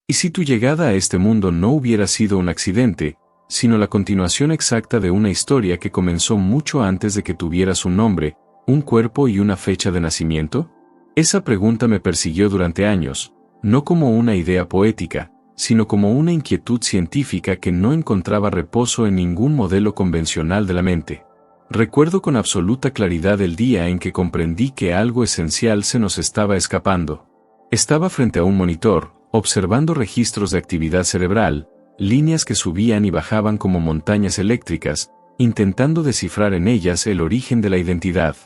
¿Y si tu llegada a este mundo no hubiera sido un accidente, sino la continuación exacta de una historia que comenzó mucho antes de que tuvieras un nombre, un cuerpo y una fecha de nacimiento? Esa pregunta me persiguió durante años, no como una idea poética, sino como una inquietud científica que no encontraba reposo en ningún modelo convencional de la mente. Recuerdo con absoluta claridad el día en que comprendí que algo esencial se nos estaba escapando. Estaba frente a un monitor, observando registros de actividad cerebral, líneas que subían y bajaban como montañas eléctricas, intentando descifrar en ellas el origen de la identidad.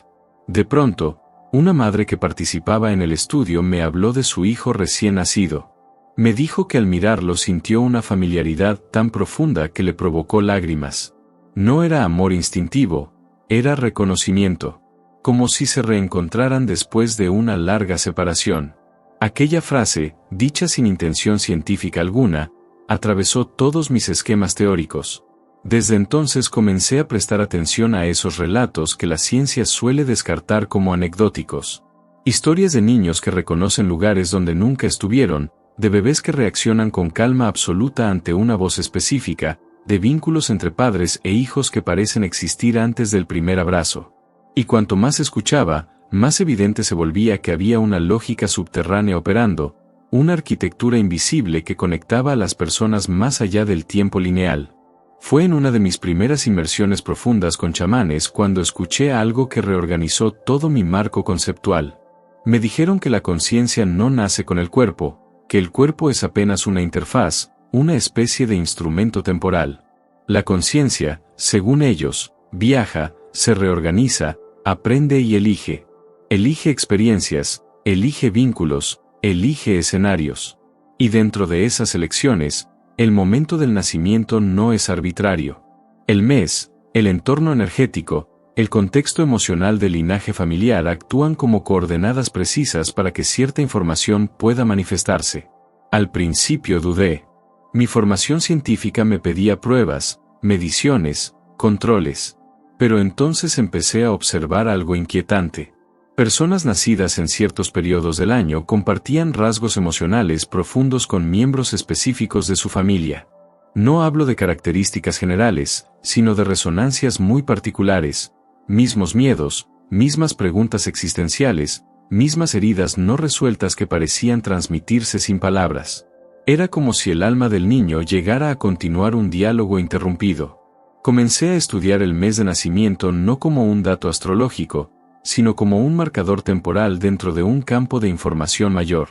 De pronto, una madre que participaba en el estudio me habló de su hijo recién nacido. Me dijo que al mirarlo sintió una familiaridad tan profunda que le provocó lágrimas. No era amor instintivo, era reconocimiento, como si se reencontraran después de una larga separación. Aquella frase, dicha sin intención científica alguna, atravesó todos mis esquemas teóricos. Desde entonces comencé a prestar atención a esos relatos que la ciencia suele descartar como anecdóticos. Historias de niños que reconocen lugares donde nunca estuvieron, de bebés que reaccionan con calma absoluta ante una voz específica, de vínculos entre padres e hijos que parecen existir antes del primer abrazo. Y cuanto más escuchaba, más evidente se volvía que había una lógica subterránea operando, una arquitectura invisible que conectaba a las personas más allá del tiempo lineal. Fue en una de mis primeras inmersiones profundas con chamanes cuando escuché algo que reorganizó todo mi marco conceptual. Me dijeron que la conciencia no nace con el cuerpo, que el cuerpo es apenas una interfaz, una especie de instrumento temporal. La conciencia, según ellos, viaja, se reorganiza, aprende y elige. Elige experiencias, elige vínculos, elige escenarios. Y dentro de esas elecciones, el momento del nacimiento no es arbitrario. El mes, el entorno energético, el contexto emocional del linaje familiar actúan como coordenadas precisas para que cierta información pueda manifestarse. Al principio dudé. Mi formación científica me pedía pruebas, mediciones, controles. Pero entonces empecé a observar algo inquietante. Personas nacidas en ciertos periodos del año compartían rasgos emocionales profundos con miembros específicos de su familia. No hablo de características generales, sino de resonancias muy particulares, mismos miedos, mismas preguntas existenciales, mismas heridas no resueltas que parecían transmitirse sin palabras. Era como si el alma del niño llegara a continuar un diálogo interrumpido. Comencé a estudiar el mes de nacimiento no como un dato astrológico, sino como un marcador temporal dentro de un campo de información mayor.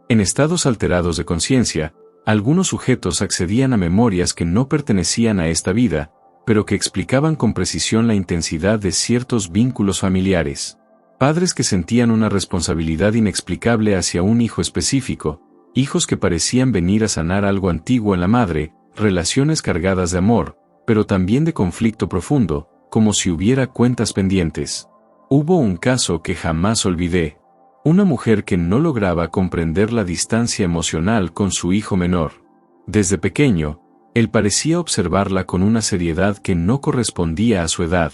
En estados alterados de conciencia, algunos sujetos accedían a memorias que no pertenecían a esta vida, pero que explicaban con precisión la intensidad de ciertos vínculos familiares. Padres que sentían una responsabilidad inexplicable hacia un hijo específico, hijos que parecían venir a sanar algo antiguo en la madre, relaciones cargadas de amor, pero también de conflicto profundo, como si hubiera cuentas pendientes. Hubo un caso que jamás olvidé. Una mujer que no lograba comprender la distancia emocional con su hijo menor. Desde pequeño, él parecía observarla con una seriedad que no correspondía a su edad.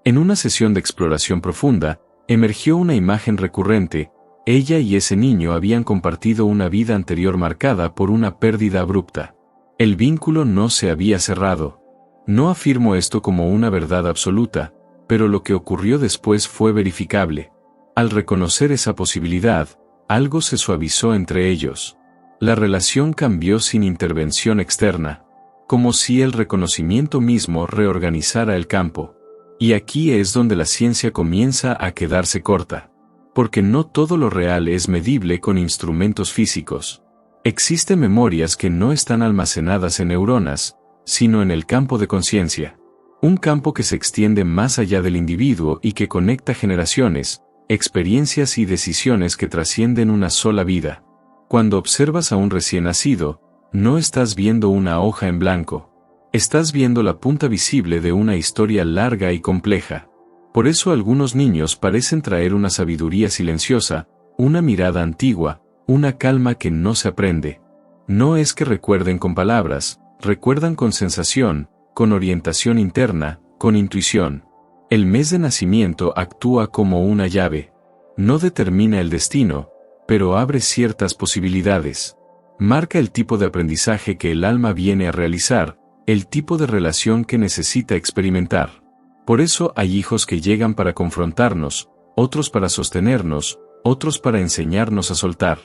En una sesión de exploración profunda, emergió una imagen recurrente. Ella y ese niño habían compartido una vida anterior marcada por una pérdida abrupta. El vínculo no se había cerrado. No afirmo esto como una verdad absoluta, pero lo que ocurrió después fue verificable. Al reconocer esa posibilidad, algo se suavizó entre ellos. La relación cambió sin intervención externa, como si el reconocimiento mismo reorganizara el campo. Y aquí es donde la ciencia comienza a quedarse corta. Porque no todo lo real es medible con instrumentos físicos. Existen memorias que no están almacenadas en neuronas, sino en el campo de conciencia. Un campo que se extiende más allá del individuo y que conecta generaciones, experiencias y decisiones que trascienden una sola vida. Cuando observas a un recién nacido, no estás viendo una hoja en blanco. Estás viendo la punta visible de una historia larga y compleja. Por eso algunos niños parecen traer una sabiduría silenciosa, una mirada antigua, una calma que no se aprende. No es que recuerden con palabras, recuerdan con sensación, con orientación interna, con intuición. El mes de nacimiento actúa como una llave. No determina el destino, pero abre ciertas posibilidades. Marca el tipo de aprendizaje que el alma viene a realizar, el tipo de relación que necesita experimentar. Por eso hay hijos que llegan para confrontarnos, otros para sostenernos, otros para enseñarnos a soltar.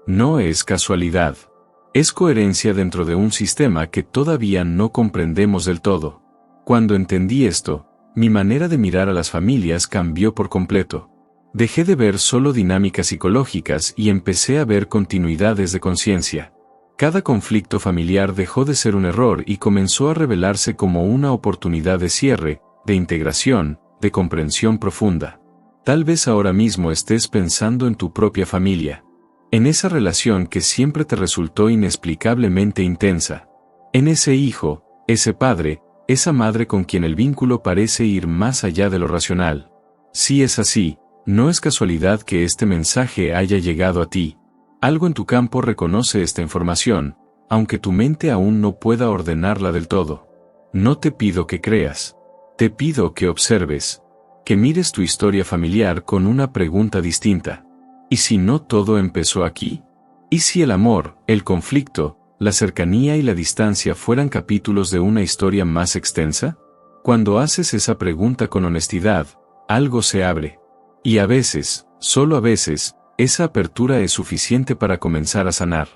No es casualidad. Es coherencia dentro de un sistema que todavía no comprendemos del todo. Cuando entendí esto, mi manera de mirar a las familias cambió por completo. Dejé de ver solo dinámicas psicológicas y empecé a ver continuidades de conciencia. Cada conflicto familiar dejó de ser un error y comenzó a revelarse como una oportunidad de cierre, de integración, de comprensión profunda. Tal vez ahora mismo estés pensando en tu propia familia. En esa relación que siempre te resultó inexplicablemente intensa. En ese hijo, ese padre, esa madre con quien el vínculo parece ir más allá de lo racional. Si es así, no es casualidad que este mensaje haya llegado a ti. Algo en tu campo reconoce esta información, aunque tu mente aún no pueda ordenarla del todo. No te pido que creas. Te pido que observes. Que mires tu historia familiar con una pregunta distinta. ¿Y si no todo empezó aquí? ¿Y si el amor, el conflicto, la cercanía y la distancia fueran capítulos de una historia más extensa? Cuando haces esa pregunta con honestidad, algo se abre. Y a veces, solo a veces, esa apertura es suficiente para comenzar a sanar.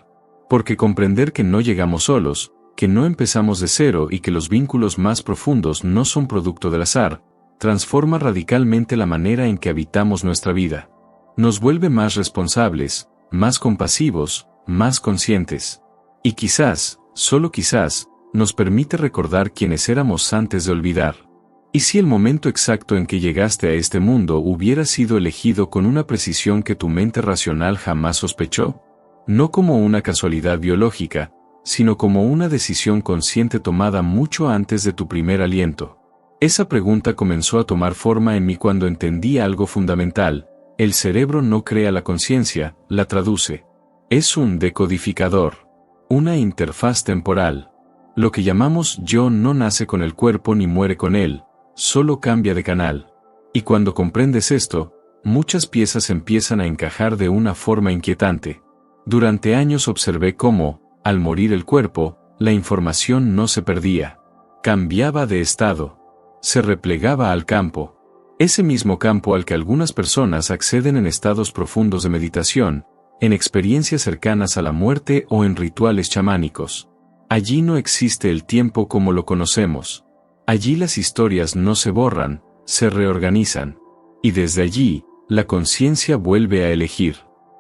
Porque comprender que no llegamos solos, que no empezamos de cero y que los vínculos más profundos no son producto del azar, transforma radicalmente la manera en que habitamos nuestra vida. Nos vuelve más responsables, más compasivos, más conscientes. Y quizás, solo quizás, nos permite recordar quiénes éramos antes de olvidar. ¿Y si el momento exacto en que llegaste a este mundo hubiera sido elegido con una precisión que tu mente racional jamás sospechó? No como una casualidad biológica, sino como una decisión consciente tomada mucho antes de tu primer aliento. Esa pregunta comenzó a tomar forma en mí cuando entendí algo fundamental. El cerebro no crea la conciencia, la traduce. Es un decodificador. Una interfaz temporal. Lo que llamamos yo no nace con el cuerpo ni muere con él, solo cambia de canal. Y cuando comprendes esto, muchas piezas empiezan a encajar de una forma inquietante. Durante años observé cómo, al morir el cuerpo, la información no se perdía. Cambiaba de estado. Se replegaba al campo. Ese mismo campo al que algunas personas acceden en estados profundos de meditación, en experiencias cercanas a la muerte o en rituales chamánicos. Allí no existe el tiempo como lo conocemos. Allí las historias no se borran, se reorganizan. Y desde allí, la conciencia vuelve a elegir.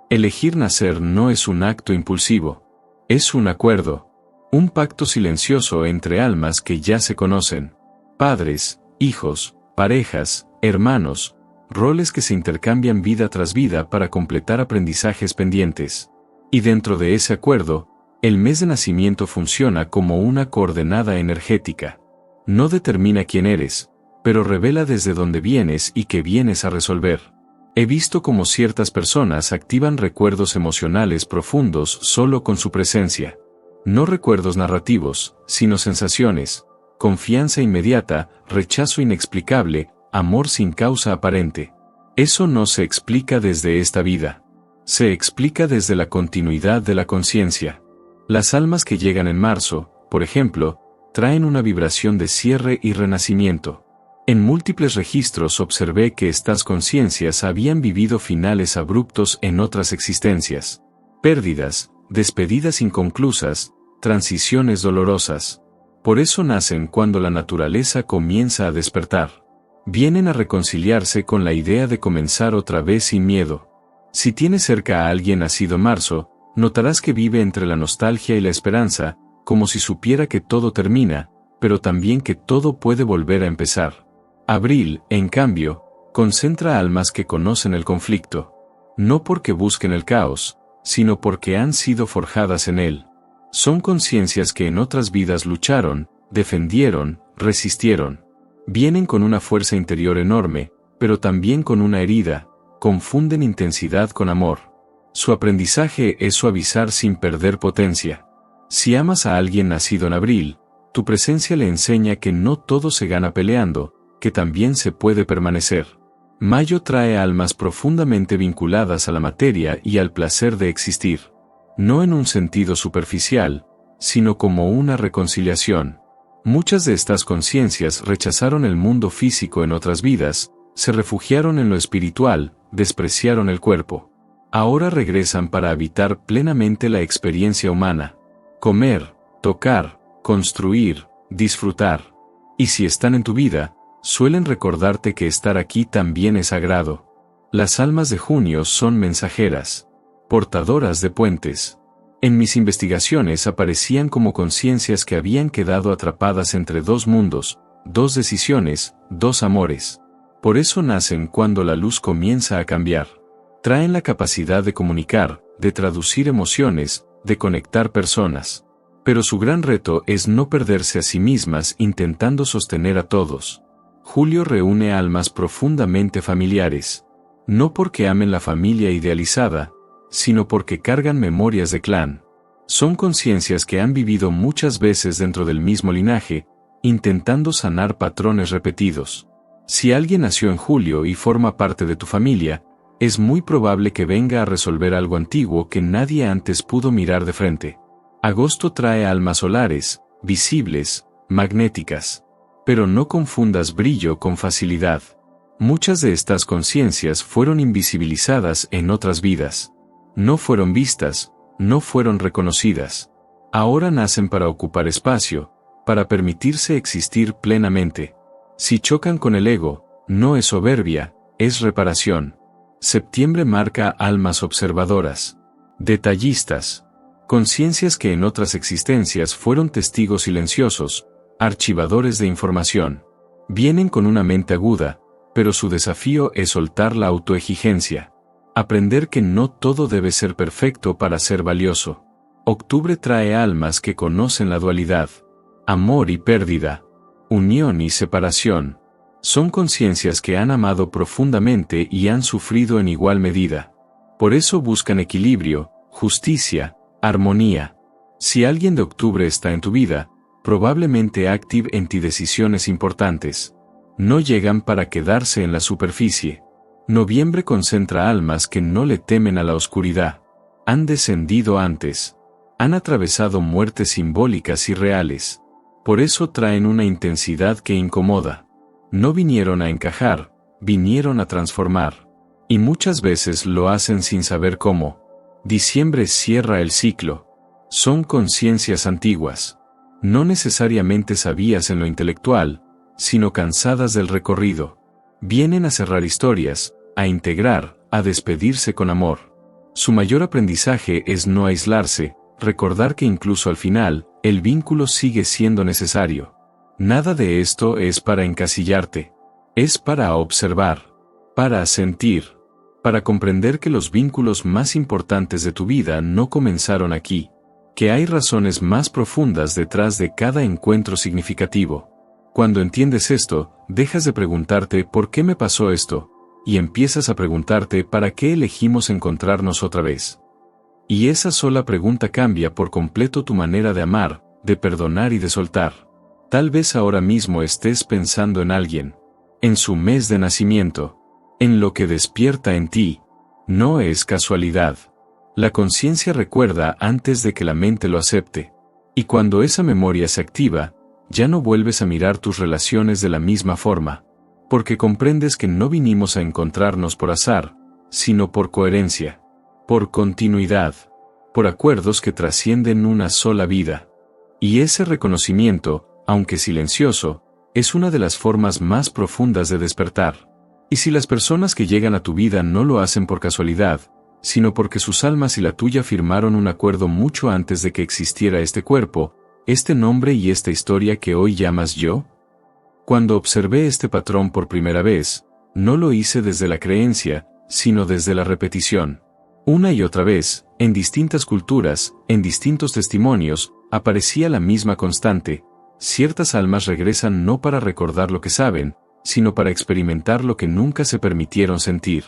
Elegir nacer no es un acto impulsivo. Es un acuerdo. Un pacto silencioso entre almas que ya se conocen. Padres, hijos, parejas, hermanos, roles que se intercambian vida tras vida para completar aprendizajes pendientes. Y dentro de ese acuerdo, el mes de nacimiento funciona como una coordenada energética. No determina quién eres, pero revela desde dónde vienes y qué vienes a resolver. He visto cómo ciertas personas activan recuerdos emocionales profundos solo con su presencia. No recuerdos narrativos, sino sensaciones, confianza inmediata, rechazo inexplicable, amor sin causa aparente. Eso no se explica desde esta vida. Se explica desde la continuidad de la conciencia. Las almas que llegan en marzo, por ejemplo, traen una vibración de cierre y renacimiento. En múltiples registros observé que estas conciencias habían vivido finales abruptos en otras existencias. Pérdidas, despedidas inconclusas, transiciones dolorosas. Por eso nacen cuando la naturaleza comienza a despertar. Vienen a reconciliarse con la idea de comenzar otra vez sin miedo. Si tienes cerca a alguien nacido en marzo, notarás que vive entre la nostalgia y la esperanza, como si supiera que todo termina, pero también que todo puede volver a empezar. Abril, en cambio, concentra almas que conocen el conflicto. No porque busquen el caos, sino porque han sido forjadas en él. Son conciencias que en otras vidas lucharon, defendieron, resistieron. Vienen con una fuerza interior enorme, pero también con una herida, confunden intensidad con amor. Su aprendizaje es suavizar sin perder potencia. Si amas a alguien nacido en abril, tu presencia le enseña que no todo se gana peleando, que también se puede permanecer. Mayo trae almas profundamente vinculadas a la materia y al placer de existir. no en un sentido superficial, sino como una reconciliación. Muchas de estas conciencias rechazaron el mundo físico en otras vidas, se refugiaron en lo espiritual, despreciaron el cuerpo. Ahora regresan para habitar plenamente la experiencia humana. Comer, tocar, construir, disfrutar. Y si están en tu vida, suelen recordarte que estar aquí también es sagrado. Las almas de junio son mensajeras, portadoras de puentes. En mis investigaciones aparecían como conciencias que habían quedado atrapadas entre dos mundos, dos decisiones, dos amores. Por eso nacen cuando la luz comienza a cambiar. Traen la capacidad de comunicar, de traducir emociones, de conectar personas. Pero su gran reto es no perderse a sí mismas intentando sostener a todos. Julio reúne almas profundamente familiares. No porque amen la familia idealizada, sino porque cargan memorias de clan. Son conciencias que han vivido muchas veces dentro del mismo linaje, intentando sanar patrones repetidos. Si alguien nació en julio y forma parte de tu familia, es muy probable que venga a resolver algo antiguo que nadie antes pudo mirar de frente. Agosto trae almas solares, visibles, magnéticas. Pero no confundas brillo con facilidad. Muchas de estas conciencias fueron invisibilizadas en otras vidas. No fueron vistas, no fueron reconocidas. Ahora nacen para ocupar espacio, para permitirse existir plenamente. Si chocan con el ego, no es soberbia, es reparación. Septiembre marca almas observadoras, detallistas, conciencias que en otras existencias fueron testigos silenciosos, archivadores de información. Vienen con una mente aguda, pero su desafío es soltar la autoexigencia. Aprender que no todo debe ser perfecto para ser valioso. Octubre trae almas que conocen la dualidad, amor y pérdida, unión y separación. Son conciencias que han amado profundamente y han sufrido en igual medida. Por eso buscan equilibrio, justicia, armonía. Si alguien de octubre está en tu vida, probablemente active en ti decisiones importantes. No llegan para quedarse en la superficie. Noviembre concentra almas que no le temen a la oscuridad. Han descendido antes. Han atravesado muertes simbólicas y reales. Por eso traen una intensidad que incomoda. No vinieron a encajar, vinieron a transformar. Y muchas veces lo hacen sin saber cómo. Diciembre cierra el ciclo. Son conciencias antiguas. No necesariamente sabias en lo intelectual, sino cansadas del recorrido. Vienen a cerrar historias, a integrar, a despedirse con amor. Su mayor aprendizaje es no aislarse, recordar que incluso al final, el vínculo sigue siendo necesario. Nada de esto es para encasillarte. Es para observar, para sentir, para comprender que los vínculos más importantes de tu vida no comenzaron aquí, que hay razones más profundas detrás de cada encuentro significativo. Cuando entiendes esto, dejas de preguntarte ¿por qué me pasó esto? Y empiezas a preguntarte ¿para qué elegimos encontrarnos otra vez? Y esa sola pregunta cambia por completo tu manera de amar, de perdonar y de soltar. Tal vez ahora mismo estés pensando en alguien, en su mes de nacimiento, en lo que despierta en ti. No es casualidad. La conciencia recuerda antes de que la mente lo acepte. Y cuando esa memoria se activa, ya no vuelves a mirar tus relaciones de la misma forma, porque comprendes que no vinimos a encontrarnos por azar, sino por coherencia, por continuidad, por acuerdos que trascienden una sola vida. Y ese reconocimiento, aunque silencioso, es una de las formas más profundas de despertar. Y si las personas que llegan a tu vida no lo hacen por casualidad, sino porque sus almas y la tuya firmaron un acuerdo mucho antes de que existiera este cuerpo, este nombre y esta historia que hoy llamas yo? Cuando observé este patrón por primera vez, no lo hice desde la creencia, sino desde la repetición. Una y otra vez, en distintas culturas, en distintos testimonios, aparecía la misma constante. Ciertas almas regresan no para recordar lo que saben, sino para experimentar lo que nunca se permitieron sentir.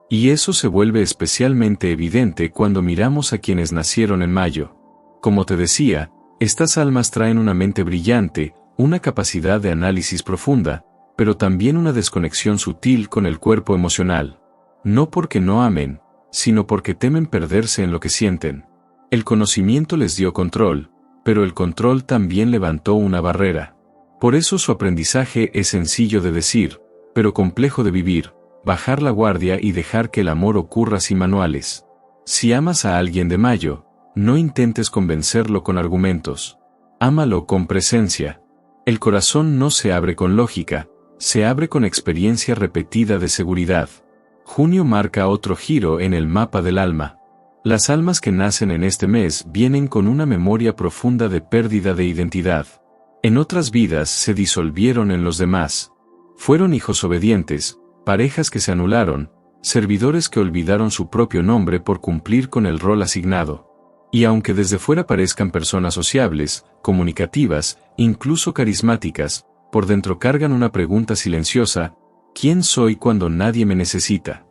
Y eso se vuelve especialmente evidente cuando miramos a quienes nacieron en mayo. Como te decía, estas almas traen una mente brillante, una capacidad de análisis profunda, pero también una desconexión sutil con el cuerpo emocional. No porque no amen, sino porque temen perderse en lo que sienten. El conocimiento les dio control, pero el control también levantó una barrera. Por eso su aprendizaje es sencillo de decir, pero complejo de vivir, bajar la guardia y dejar que el amor ocurra sin manuales. Si amas a alguien de mayo, no intentes convencerlo con argumentos. Ámalo con presencia. El corazón no se abre con lógica, se abre con experiencia repetida de seguridad. Junio marca otro giro en el mapa del alma. Las almas que nacen en este mes vienen con una memoria profunda de pérdida de identidad. En otras vidas se disolvieron en los demás. Fueron hijos obedientes, parejas que se anularon, servidores que olvidaron su propio nombre por cumplir con el rol asignado. Y aunque desde fuera parezcan personas sociables, comunicativas, incluso carismáticas, por dentro cargan una pregunta silenciosa: ¿quién soy cuando nadie me necesita?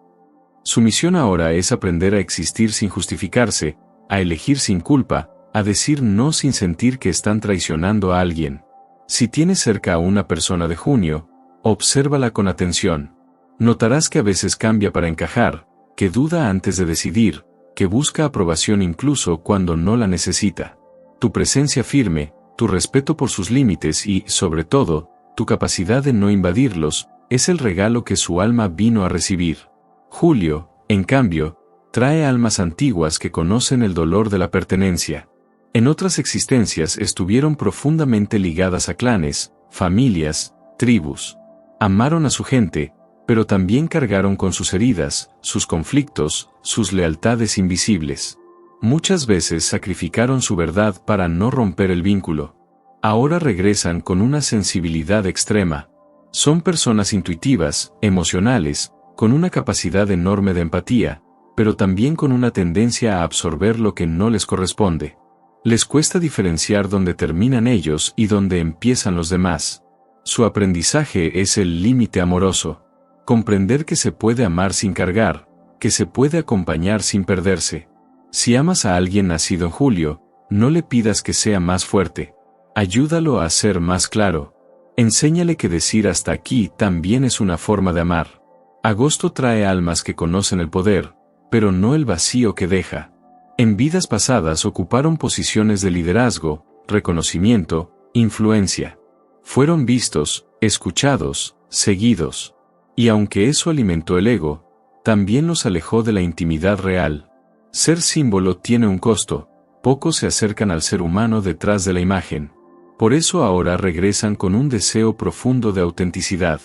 Su misión ahora es aprender a existir sin justificarse, a elegir sin culpa, a decir no sin sentir que están traicionando a alguien. Si tienes cerca a una persona de Junio, obsérvala con atención. Notarás que a veces cambia para encajar, que duda antes de decidir, que busca aprobación incluso cuando no la necesita. Tu presencia firme, tu respeto por sus límites y, sobre todo, tu capacidad de no invadirlos, es el regalo que su alma vino a recibir. Julio, en cambio, trae almas antiguas que conocen el dolor de la pertenencia. En otras existencias estuvieron profundamente ligadas a clanes, familias, tribus. Amaron a su gente, pero también cargaron con sus heridas, sus conflictos, sus lealtades invisibles. Muchas veces sacrificaron su verdad para no romper el vínculo. Ahora regresan con una sensibilidad extrema. Son personas intuitivas, emocionales, con una capacidad enorme de empatía, pero también con una tendencia a absorber lo que no les corresponde. Les cuesta diferenciar dónde terminan ellos y dónde empiezan los demás. Su aprendizaje es el límite amoroso. Comprender que se puede amar sin cargar, que se puede acompañar sin perderse. Si amas a alguien nacido en julio, no le pidas que sea más fuerte. Ayúdalo a ser más claro. Enséñale que decir hasta aquí también es una forma de amar. Agosto trae almas que conocen el poder, pero no el vacío que deja. En vidas pasadas ocuparon posiciones de liderazgo, reconocimiento, influencia. Fueron vistos, escuchados, seguidos. Y aunque eso alimentó el ego, también los alejó de la intimidad real. Ser símbolo tiene un costo, pocos se acercan al ser humano detrás de la imagen. Por eso ahora regresan con un deseo profundo de autenticidad.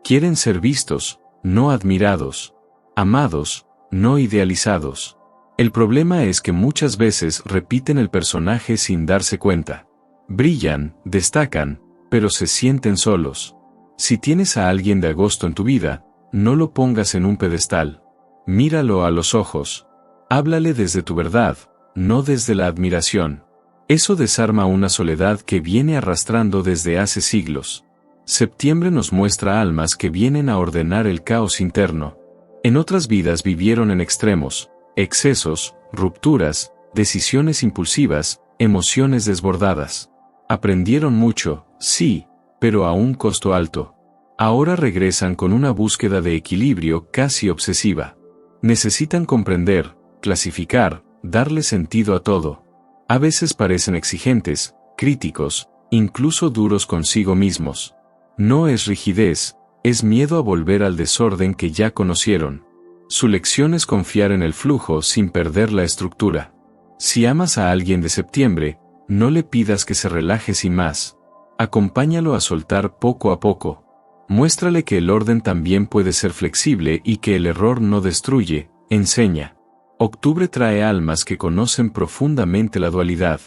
Quieren ser vistos, no admirados. Amados, no idealizados. El problema es que muchas veces repiten el personaje sin darse cuenta. Brillan, destacan, pero se sienten solos. Si tienes a alguien de agosto en tu vida, no lo pongas en un pedestal. Míralo a los ojos. Háblale desde tu verdad, no desde la admiración. Eso desarma una soledad que viene arrastrando desde hace siglos. Septiembre nos muestra almas que vienen a ordenar el caos interno. En otras vidas vivieron en extremos, excesos, rupturas, decisiones impulsivas, emociones desbordadas. Aprendieron mucho, sí, pero a un costo alto. Ahora regresan con una búsqueda de equilibrio casi obsesiva. Necesitan comprender, clasificar, darle sentido a todo. A veces parecen exigentes, críticos, incluso duros consigo mismos. No es rigidez, es miedo a volver al desorden que ya conocieron. Su lección es confiar en el flujo sin perder la estructura. Si amas a alguien de septiembre, no le pidas que se relaje sin más. Acompáñalo a soltar poco a poco. Muéstrale que el orden también puede ser flexible y que el error no destruye, enseña. Octubre trae almas que conocen profundamente la dualidad.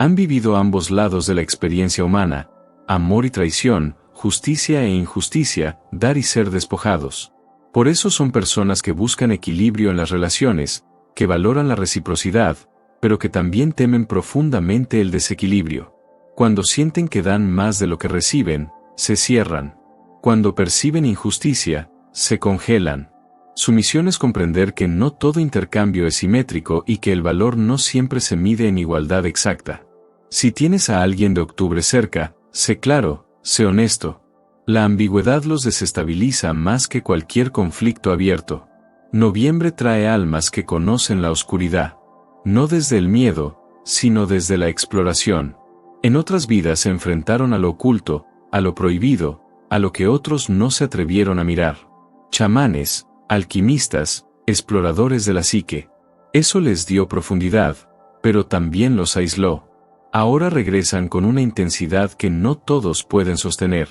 Han vivido ambos lados de la experiencia humana, amor y traición, justicia e injusticia, dar y ser despojados. Por eso son personas que buscan equilibrio en las relaciones, que valoran la reciprocidad, pero que también temen profundamente el desequilibrio. Cuando sienten que dan más de lo que reciben, se cierran. Cuando perciben injusticia, se congelan. Su misión es comprender que no todo intercambio es simétrico y que el valor no siempre se mide en igualdad exacta. Si tienes a alguien de octubre cerca, sé claro, sé honesto. La ambigüedad los desestabiliza más que cualquier conflicto abierto. Noviembre trae almas que conocen la oscuridad. No desde el miedo, sino desde la exploración. En otras vidas se enfrentaron a lo oculto, a lo prohibido, a lo que otros no se atrevieron a mirar. Chamanes, alquimistas, exploradores de la psique. Eso les dio profundidad, pero también los aisló. Ahora regresan con una intensidad que no todos pueden sostener.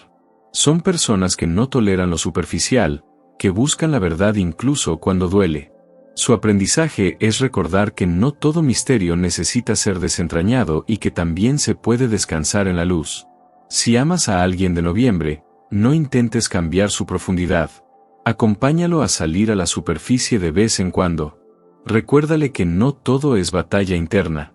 Son personas que no toleran lo superficial, que buscan la verdad incluso cuando duele. Su aprendizaje es recordar que no todo misterio necesita ser desentrañado y que también se puede descansar en la luz. Si amas a alguien de noviembre, no intentes cambiar su profundidad. Acompáñalo a salir a la superficie de vez en cuando. Recuérdale que no todo es batalla interna.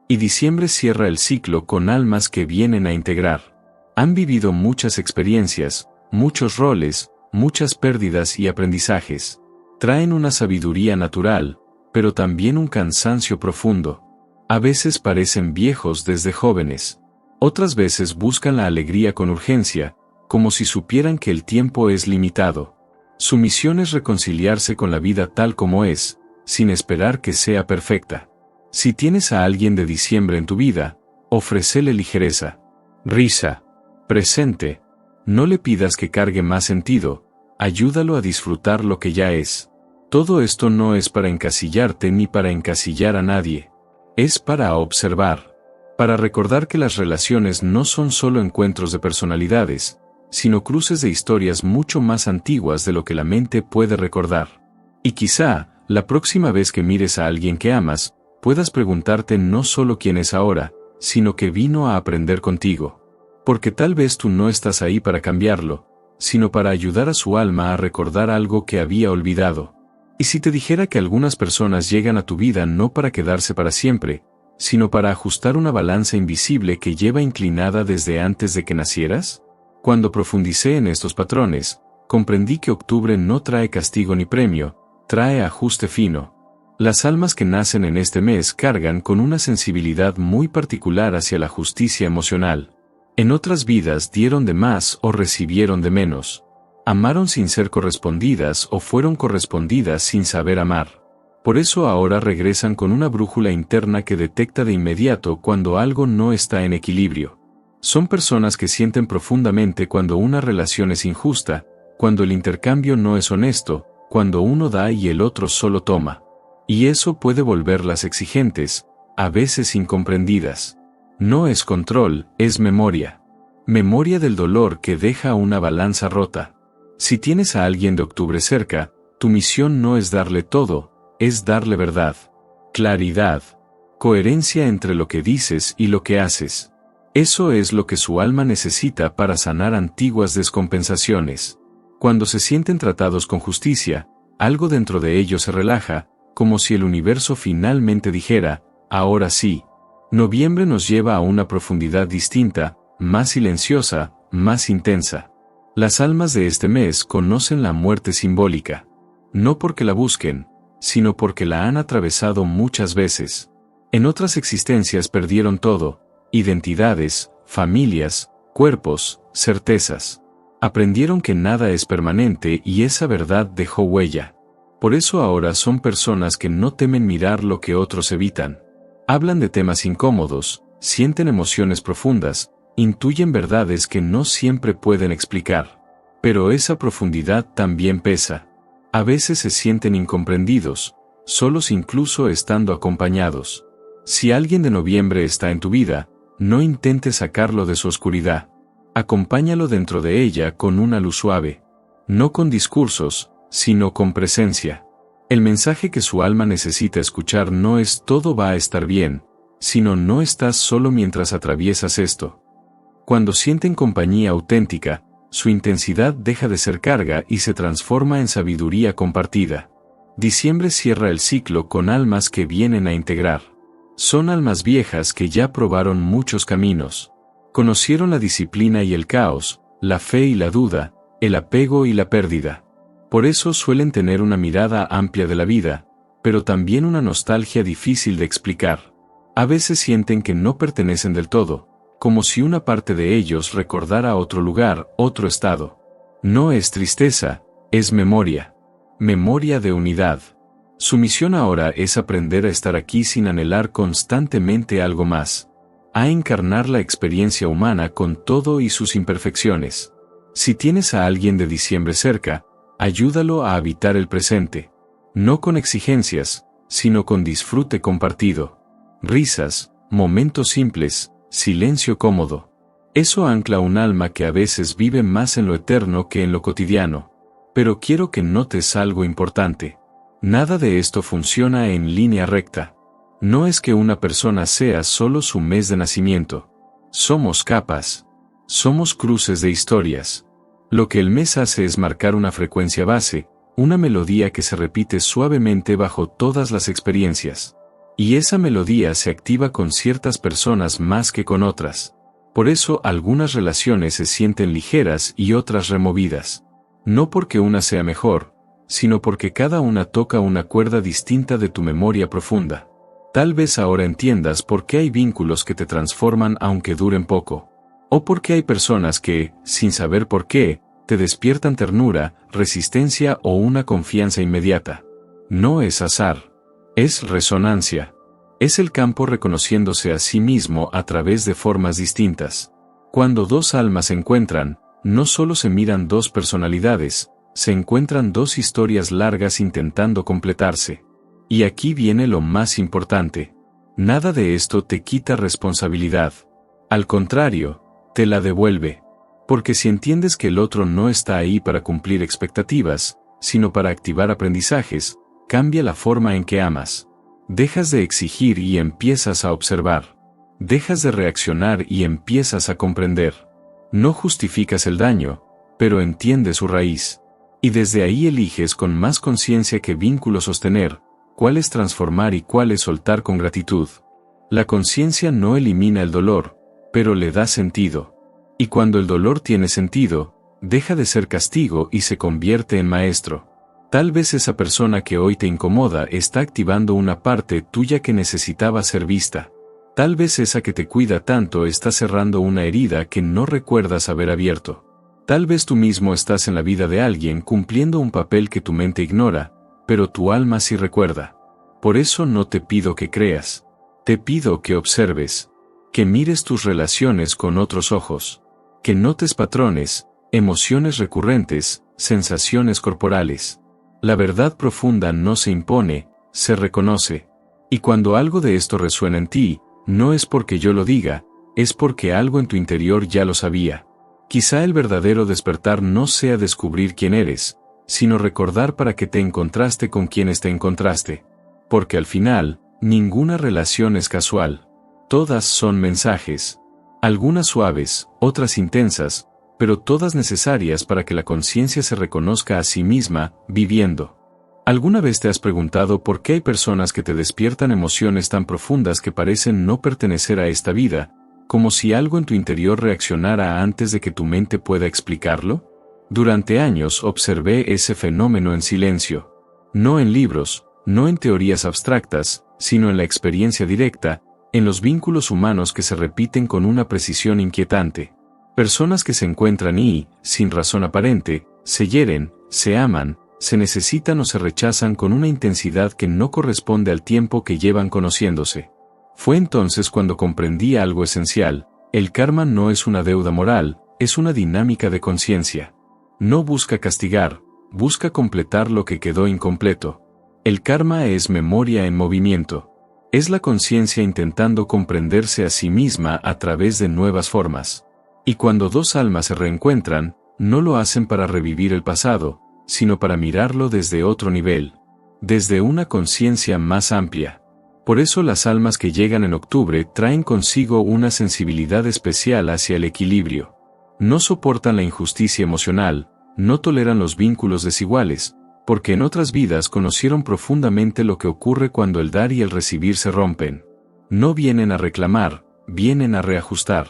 Y diciembre cierra el ciclo con almas que vienen a integrar. Han vivido muchas experiencias, muchos roles, muchas pérdidas y aprendizajes. Traen una sabiduría natural, pero también un cansancio profundo. A veces parecen viejos desde jóvenes. Otras veces buscan la alegría con urgencia, como si supieran que el tiempo es limitado. Su misión es reconciliarse con la vida tal como es, sin esperar que sea perfecta. Si tienes a alguien de diciembre en tu vida, ofrécele ligereza, risa, presente. No le pidas que cargue más sentido, ayúdalo a disfrutar lo que ya es. Todo esto no es para encasillarte ni para encasillar a nadie. Es para observar, para recordar que las relaciones no son solo encuentros de personalidades, sino cruces de historias mucho más antiguas de lo que la mente puede recordar. Y quizá, la próxima vez que mires a alguien que amas, puedas preguntarte no solo quién es ahora, sino que vino a aprender contigo. Porque tal vez tú no estás ahí para cambiarlo, sino para ayudar a su alma a recordar algo que había olvidado. Y si te dijera que algunas personas llegan a tu vida no para quedarse para siempre, sino para ajustar una balanza invisible que lleva inclinada desde antes de que nacieras? Cuando profundicé en estos patrones, comprendí que octubre no trae castigo ni premio, trae ajuste fino. Las almas que nacen en este mes cargan con una sensibilidad muy particular hacia la justicia emocional. En otras vidas dieron de más o recibieron de menos. Amaron sin ser correspondidas o fueron correspondidas sin saber amar. Por eso ahora regresan con una brújula interna que detecta de inmediato cuando algo no está en equilibrio. Son personas que sienten profundamente cuando una relación es injusta, cuando el intercambio no es honesto, cuando uno da y el otro solo toma. Y eso puede volverlas exigentes, a veces incomprendidas. No es control, es memoria. Memoria del dolor que deja una balanza rota. Si tienes a alguien de octubre cerca, tu misión no es darle todo, es darle verdad, claridad, coherencia entre lo que dices y lo que haces. Eso es lo que su alma necesita para sanar antiguas descompensaciones. Cuando se sienten tratados con justicia, algo dentro de ellos se relaja, como si el universo finalmente dijera, ahora sí. Noviembre nos lleva a una profundidad distinta, más silenciosa, más intensa. Las almas de este mes conocen la muerte simbólica. No porque la busquen, sino porque la han atravesado muchas veces. En otras existencias perdieron todo, identidades, familias, cuerpos, certezas. Aprendieron que nada es permanente y esa verdad dejó huella. Por eso ahora son personas que no temen mirar lo que otros evitan. Hablan de temas incómodos, sienten emociones profundas, intuyen verdades que no siempre pueden explicar. Pero esa profundidad también pesa. A veces se sienten incomprendidos, solos incluso estando acompañados. Si alguien de noviembre está en tu vida, no intentes sacarlo de su oscuridad. Acompáñalo dentro de ella con una luz suave. No con discursos, sino con presencia. El mensaje que su alma necesita escuchar no es todo va a estar bien, sino no estás solo mientras atraviesas esto. Cuando sienten compañía auténtica, su intensidad deja de ser carga y se transforma en sabiduría compartida. Diciembre cierra el ciclo con almas que vienen a integrar. Son almas viejas que ya probaron muchos caminos. Conocieron la disciplina y el caos, la fe y la duda, el apego y la pérdida. Por eso suelen tener una mirada amplia de la vida, pero también una nostalgia difícil de explicar. A veces sienten que no pertenecen del todo, como si una parte de ellos recordara otro lugar, otro estado. No es tristeza, es memoria. Memoria de unidad. Su misión ahora es aprender a estar aquí sin anhelar constantemente algo más, a encarnar la experiencia humana con todo y sus imperfecciones. Si tienes a alguien de diciembre cerca, ayúdalo a habitar el presente, no con exigencias, sino con disfrute compartido. Risas, momentos simples, silencio cómodo. Eso ancla un alma que a veces vive más en lo eterno que en lo cotidiano. Pero quiero que notes algo importante. Nada de esto funciona en línea recta. No es que una persona sea solo su mes de nacimiento. Somos capas. Somos cruces de historias. Lo que el mes hace es marcar una frecuencia base, una melodía que se repite suavemente bajo todas las experiencias. Y esa melodía se activa con ciertas personas más que con otras. Por eso algunas relaciones se sienten ligeras y otras removidas. No porque una sea mejor, sino porque cada una toca una cuerda distinta de tu memoria profunda. Tal vez ahora entiendas por qué hay vínculos que te transforman aunque duren poco. O por qué hay personas que, sin saber por qué, te despiertan ternura, resistencia o una confianza inmediata. No es azar. Es resonancia. Es el campo reconociéndose a sí mismo a través de formas distintas. Cuando dos almas se encuentran, no solo se miran dos personalidades, se encuentran dos historias largas intentando completarse. Y aquí viene lo más importante. Nada de esto te quita responsabilidad. Al contrario, te la devuelve. Porque si entiendes que el otro no está ahí para cumplir expectativas, sino para activar aprendizajes, cambia la forma en que amas. Dejas de exigir y empiezas a observar. Dejas de reaccionar y empiezas a comprender. No justificas el daño, pero entiendes su raíz. Y desde ahí eliges con más conciencia qué vínculo sostener, cuáles transformar y cuáles soltar con gratitud. La conciencia no elimina el dolor, pero le da sentido. Y cuando el dolor tiene sentido, deja de ser castigo y se convierte en maestro. Tal vez esa persona que hoy te incomoda está activando una parte tuya que necesitaba ser vista. Tal vez esa que te cuida tanto está cerrando una herida que no recuerdas haber abierto. Tal vez tú mismo estás en la vida de alguien cumpliendo un papel que tu mente ignora, pero tu alma sí recuerda. Por eso no te pido que creas. Te pido que observes. Que mires tus relaciones con otros ojos. Que notes patrones, emociones recurrentes, sensaciones corporales. La verdad profunda no se impone, se reconoce. Y cuando algo de esto resuena en ti, no es porque yo lo diga, es porque algo en tu interior ya lo sabía. Quizá el verdadero despertar no sea descubrir quién eres, sino recordar para qué te encontraste con quienes te encontraste. Porque al final, ninguna relación es casual. Todas son mensajes. Algunas suaves, otras intensas, pero todas necesarias para que la conciencia se reconozca a sí misma, viviendo. ¿Alguna vez te has preguntado por qué hay personas que te despiertan emociones tan profundas que parecen no pertenecer a esta vida, como si algo en tu interior reaccionara antes de que tu mente pueda explicarlo? Durante años observé ese fenómeno en silencio. No en libros, no en teorías abstractas, sino en la experiencia directa, en los vínculos humanos que se repiten con una precisión inquietante. Personas que se encuentran y, sin razón aparente, se hieren, se aman, se necesitan o se rechazan con una intensidad que no corresponde al tiempo que llevan conociéndose. Fue entonces cuando comprendí algo esencial: el karma no es una deuda moral, es una dinámica de conciencia. No busca castigar, busca completar lo que quedó incompleto. El karma es memoria en movimiento. Es la conciencia intentando comprenderse a sí misma a través de nuevas formas. Y cuando dos almas se reencuentran, no lo hacen para revivir el pasado, sino para mirarlo desde otro nivel, desde una conciencia más amplia. Por eso las almas que llegan en octubre traen consigo una sensibilidad especial hacia el equilibrio. No soportan la injusticia emocional, no toleran los vínculos desiguales, porque en otras vidas conocieron profundamente lo que ocurre cuando el dar y el recibir se rompen. No vienen a reclamar, vienen a reajustar.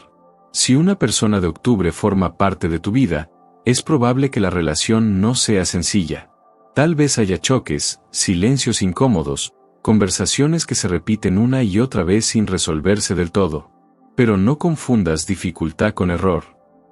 Si una persona de octubre forma parte de tu vida, es probable que la relación no sea sencilla. Tal vez haya choques, silencios incómodos, conversaciones que se repiten una y otra vez sin resolverse del todo. Pero no confundas dificultad con error.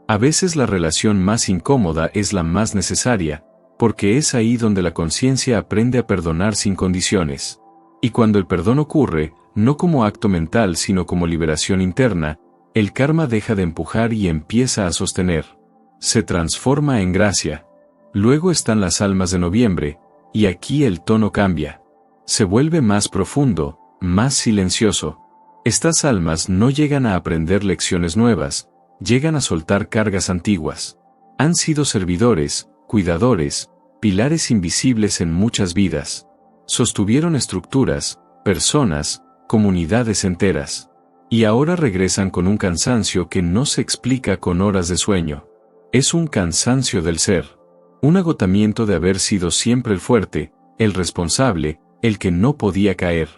A veces la relación más incómoda es la más necesaria, porque es ahí donde la conciencia aprende a perdonar sin condiciones. Y cuando el perdón ocurre, no como acto mental sino como liberación interna, el karma deja de empujar y empieza a sostener. Se transforma en gracia. Luego están las almas de noviembre, y aquí el tono cambia. Se vuelve más profundo, más silencioso. Estas almas no llegan a aprender lecciones nuevas, llegan a soltar cargas antiguas. Han sido servidores, cuidadores, pilares invisibles en muchas vidas. Sostuvieron estructuras, personas, comunidades enteras. Y ahora regresan con un cansancio que no se explica con horas de sueño. Es un cansancio del ser. Un agotamiento de haber sido siempre el fuerte, el responsable, el que no podía caer.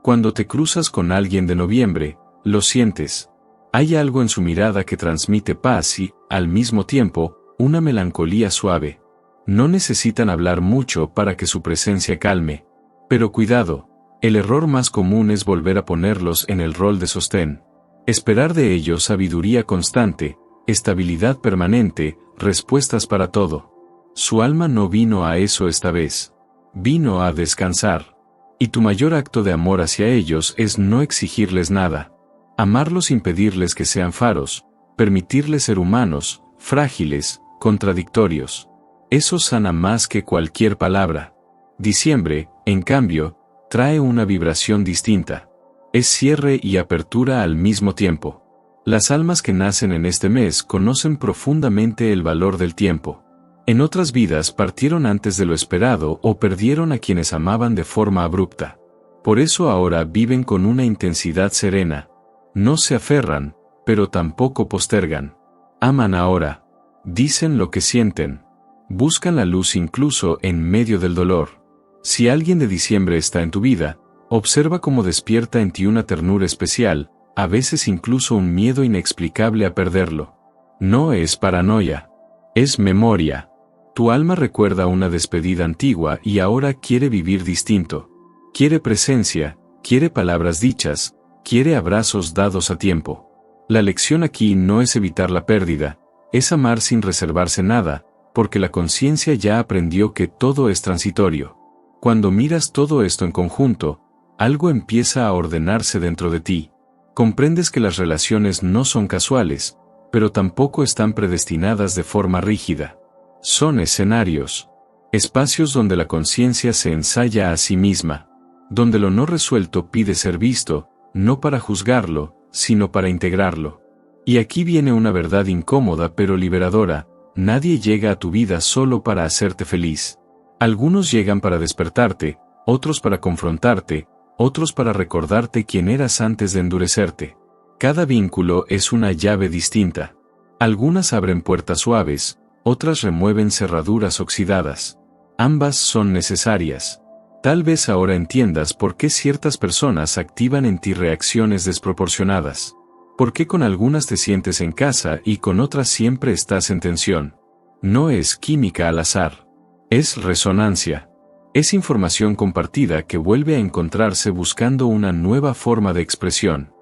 Cuando te cruzas con alguien de noviembre, lo sientes. Hay algo en su mirada que transmite paz y, al mismo tiempo, una melancolía suave. No necesitan hablar mucho para que su presencia calme. Pero cuidado, el error más común es volver a ponerlos en el rol de sostén. Esperar de ellos sabiduría constante, estabilidad permanente, respuestas para todo. Su alma no vino a eso esta vez. Vino a descansar. Y tu mayor acto de amor hacia ellos es no exigirles nada. Amarlos sin pedirles que sean faros, permitirles ser humanos, frágiles, contradictorios. Eso sana más que cualquier palabra. Diciembre, en cambio, trae una vibración distinta. Es cierre y apertura al mismo tiempo. Las almas que nacen en este mes conocen profundamente el valor del tiempo. En otras vidas partieron antes de lo esperado o perdieron a quienes amaban de forma abrupta. Por eso ahora viven con una intensidad serena. No se aferran, pero tampoco postergan. Aman ahora. Dicen lo que sienten. Buscan la luz incluso en medio del dolor. Si alguien de diciembre está en tu vida, observa cómo despierta en ti una ternura especial, a veces incluso un miedo inexplicable a perderlo. No es paranoia. Es memoria. Tu alma recuerda una despedida antigua y ahora quiere vivir distinto. Quiere presencia, quiere palabras dichas, quiere abrazos dados a tiempo. La lección aquí no es evitar la pérdida, es amar sin reservarse nada, porque la conciencia ya aprendió que todo es transitorio. Cuando miras todo esto en conjunto, algo empieza a ordenarse dentro de ti. Comprendes que las relaciones no son casuales, pero tampoco están predestinadas de forma rígida. Son escenarios. Espacios donde la conciencia se ensaya a sí misma. Donde lo no resuelto pide ser visto, no para juzgarlo, sino para integrarlo. Y aquí viene una verdad incómoda pero liberadora: nadie llega a tu vida solo para hacerte feliz. Algunos llegan para despertarte, otros para confrontarte, otros para recordarte quién eras antes de endurecerte. Cada vínculo es una llave distinta. Algunas abren puertas suaves, otras remueven cerraduras oxidadas. Ambas son necesarias. Tal vez ahora entiendas por qué ciertas personas activan en ti reacciones desproporcionadas. Por qué con algunas te sientes en casa y con otras siempre estás en tensión. No es química al azar. Es resonancia. Es información compartida que vuelve a encontrarse buscando una nueva forma de expresión.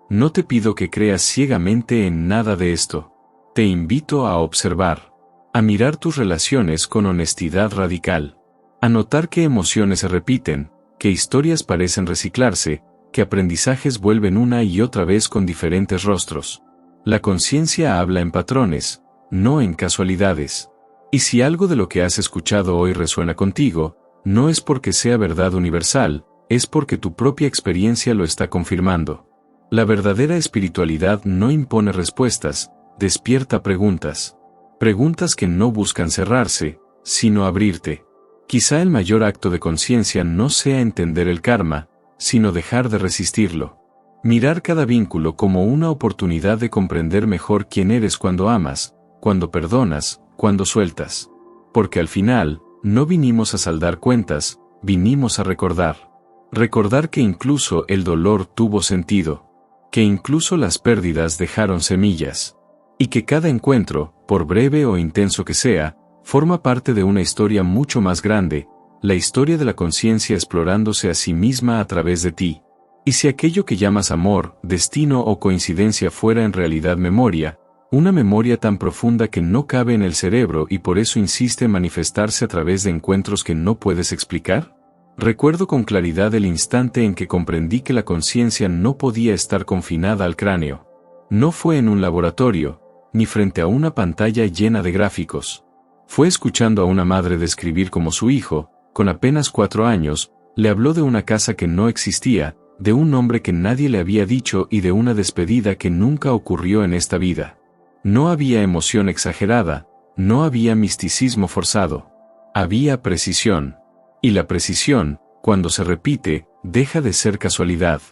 No te pido que creas ciegamente en nada de esto. Te invito a observar. A mirar tus relaciones con honestidad radical. A notar qué emociones se repiten, qué historias parecen reciclarse, qué aprendizajes vuelven una y otra vez con diferentes rostros. La conciencia habla en patrones, no en casualidades. Y si algo de lo que has escuchado hoy resuena contigo, no es porque sea verdad universal, es porque tu propia experiencia lo está confirmando. La verdadera espiritualidad no impone respuestas, despierta preguntas. Preguntas que no buscan cerrarse, sino abrirte. Quizá el mayor acto de conciencia no sea entender el karma, sino dejar de resistirlo. Mirar cada vínculo como una oportunidad de comprender mejor quién eres cuando amas, cuando perdonas, cuando sueltas. Porque al final, no vinimos a saldar cuentas, vinimos a recordar. Recordar que incluso el dolor tuvo sentido. Que incluso las pérdidas dejaron semillas. Y que cada encuentro, por breve o intenso que sea, forma parte de una historia mucho más grande, la historia de la conciencia explorándose a sí misma a través de ti. Y si aquello que llamas amor, destino o coincidencia fuera en realidad memoria, Una memoria tan profunda que no cabe en el cerebro y por eso insiste en manifestarse a través de encuentros que no puedes explicar. Recuerdo con claridad el instante en que comprendí que la conciencia no podía estar confinada al cráneo. No fue en un laboratorio, ni frente a una pantalla llena de gráficos. Fue escuchando a una madre describir cómo su hijo, con apenas 4 años, le habló de una casa que no existía, de un nombre que nadie le había dicho y de una despedida que nunca ocurrió en esta vida. No había emoción exagerada, no había misticismo forzado. Había precisión. Y la precisión, cuando se repite, deja de ser casualidad.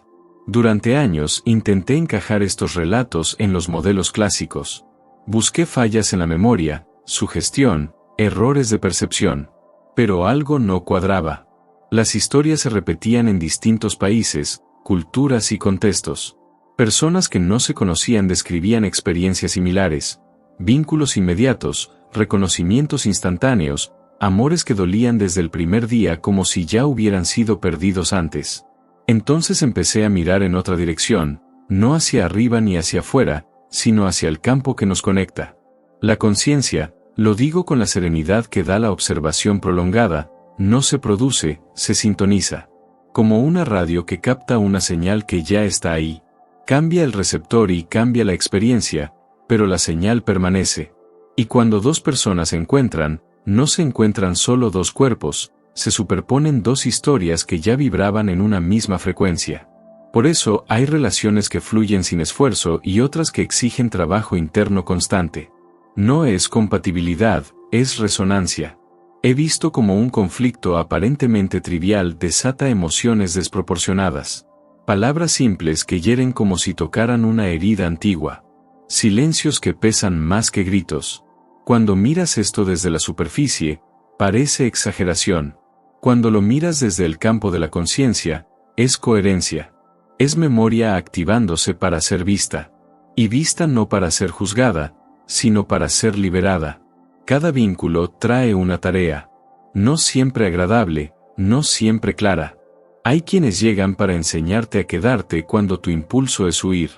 Durante años intenté encajar estos relatos en los modelos clásicos. Busqué fallas en la memoria, sugestión, errores de percepción. Pero algo no cuadraba. Las historias se repetían en distintos países, culturas y contextos. Personas que no se conocían describían experiencias similares, vínculos inmediatos, reconocimientos instantáneos, amores que dolían desde el primer día como si ya hubieran sido perdidos antes. Entonces empecé a mirar en otra dirección, no hacia arriba ni hacia afuera, sino hacia el campo que nos conecta. La conciencia, lo digo con la serenidad que da la observación prolongada, no se produce, se sintoniza. Como una radio que capta una señal que ya está ahí. Cambia el receptor y cambia la experiencia, pero la señal permanece. Y cuando dos personas se encuentran, no se encuentran solo dos cuerpos, se superponen dos historias que ya vibraban en una misma frecuencia. Por eso hay relaciones que fluyen sin esfuerzo y otras que exigen trabajo interno constante. No es compatibilidad, es resonancia. He visto cómo un conflicto aparentemente trivial desata emociones desproporcionadas. Palabras simples que hieren como si tocaran una herida antigua. Silencios que pesan más que gritos. Cuando miras esto desde la superficie, parece exageración. Cuando lo miras desde el campo de la conciencia, es coherencia. Es memoria activándose para ser vista. Y vista no para ser juzgada, sino para ser liberada. Cada vínculo trae una tarea. No siempre agradable, no siempre clara. Hay quienes llegan para enseñarte a quedarte cuando tu impulso es huir.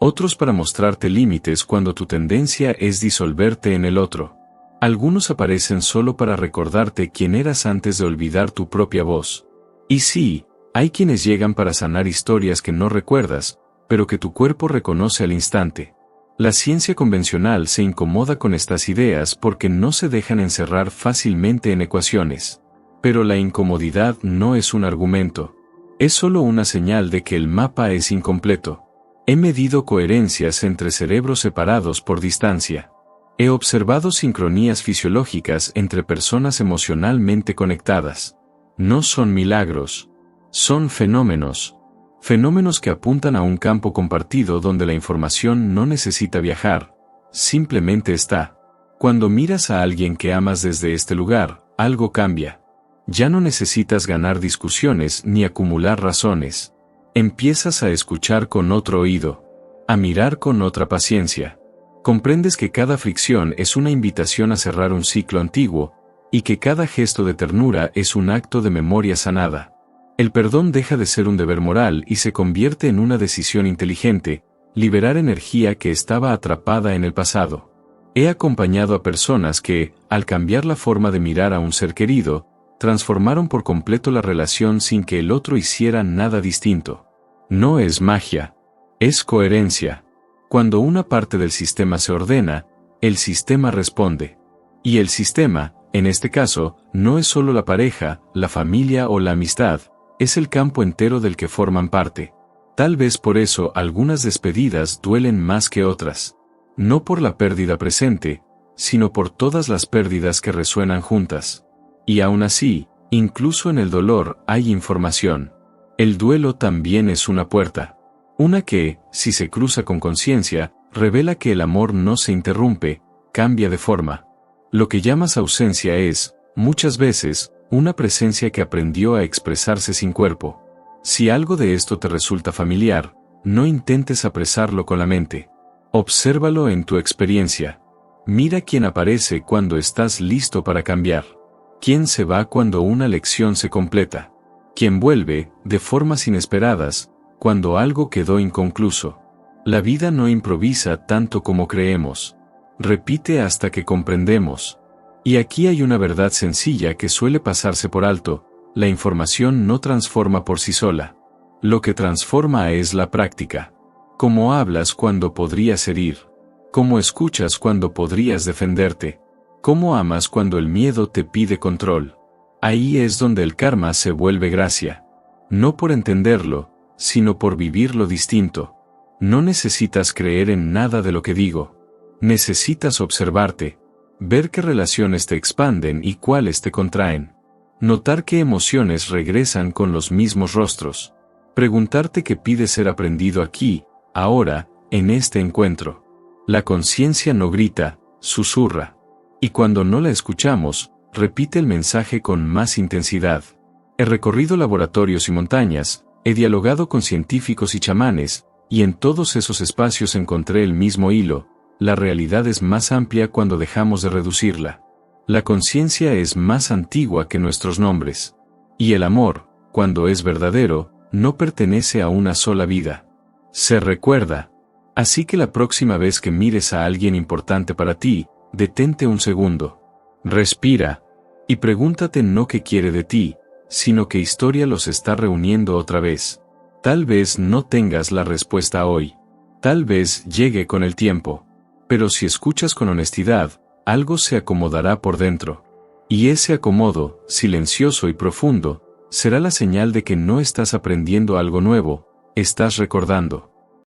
Otros para mostrarte límites cuando tu tendencia es disolverte en el otro. Algunos aparecen solo para recordarte quién eras antes de olvidar tu propia voz. Y sí, hay quienes llegan para sanar historias que no recuerdas, pero que tu cuerpo reconoce al instante. La ciencia convencional se incomoda con estas ideas porque no se dejan encerrar fácilmente en ecuaciones. Pero la incomodidad no es un argumento. Es solo una señal de que el mapa es incompleto. He medido coherencias entre cerebros separados por distancia. He observado sincronías fisiológicas entre personas emocionalmente conectadas. No son milagros. Son fenómenos. Fenómenos que apuntan a un campo compartido donde la información no necesita viajar. Simplemente está. Cuando miras a alguien que amas desde este lugar, algo cambia. Ya no necesitas ganar discusiones ni acumular razones. Empiezas a escuchar con otro oído. A mirar con otra paciencia. Comprendes que cada fricción es una invitación a cerrar un ciclo antiguo, y que cada gesto de ternura es un acto de memoria sanada. El perdón deja de ser un deber moral y se convierte en una decisión inteligente, liberar energía que estaba atrapada en el pasado. He acompañado a personas que, al cambiar la forma de mirar a un ser querido, transformaron por completo la relación sin que el otro hiciera nada distinto. No es magia, es coherencia. Cuando una parte del sistema se ordena, el sistema responde. Y el sistema, en este caso, no es solo la pareja, la familia o la amistad, es el campo entero del que forman parte. Tal vez por eso algunas despedidas duelen más que otras. No por la pérdida presente, sino por todas las pérdidas que resuenan juntas. Y aún así, incluso en el dolor hay información. El duelo también es una puerta. Una que, si se cruza con conciencia, revela que el amor no se interrumpe, cambia de forma. Lo que llamas ausencia es, muchas veces, una presencia que aprendió a expresarse sin cuerpo. Si algo de esto te resulta familiar, no intentes apresarlo con la mente. Obsérvalo en tu experiencia. Mira quién aparece cuando estás listo para cambiar. ¿Quién se va cuando una lección se completa? ¿Quién vuelve, de formas inesperadas, cuando algo quedó inconcluso? La vida no improvisa tanto como creemos. Repite hasta que comprendemos. Y aquí hay una verdad sencilla que suele pasarse por alto: la información no transforma por sí sola. Lo que transforma es la práctica. Cómo hablas cuando podrías herir. Cómo escuchas cuando podrías defenderte. Cómo amas cuando el miedo te pide control. Ahí es donde el karma se vuelve gracia. No por entenderlo, sino por vivirlo distinto. No necesitas creer en nada de lo que digo. Necesitas observarte. Ver qué relaciones te expanden y cuáles te contraen. Notar qué emociones regresan con los mismos rostros. Preguntarte qué pide ser aprendido aquí, ahora, en este encuentro. La conciencia no grita, susurra. Y cuando no la escuchamos, repite el mensaje con más intensidad. He recorrido laboratorios y montañas, he dialogado con científicos y chamanes, y en todos esos espacios encontré el mismo hilo: la realidad es más amplia cuando dejamos de reducirla. La conciencia es más antigua que nuestros nombres. Y el amor, cuando es verdadero, no pertenece a una sola vida. Se recuerda. Así que la próxima vez que mires a alguien importante para ti, detente un segundo. Respira. Y pregúntate no qué quiere de ti, sino qué historia los está reuniendo otra vez. Tal vez no tengas la respuesta hoy. Tal vez llegue con el tiempo. Pero si escuchas con honestidad, algo se acomodará por dentro. Y ese acomodo, silencioso y profundo, será la señal de que no estás aprendiendo algo nuevo, estás recordando.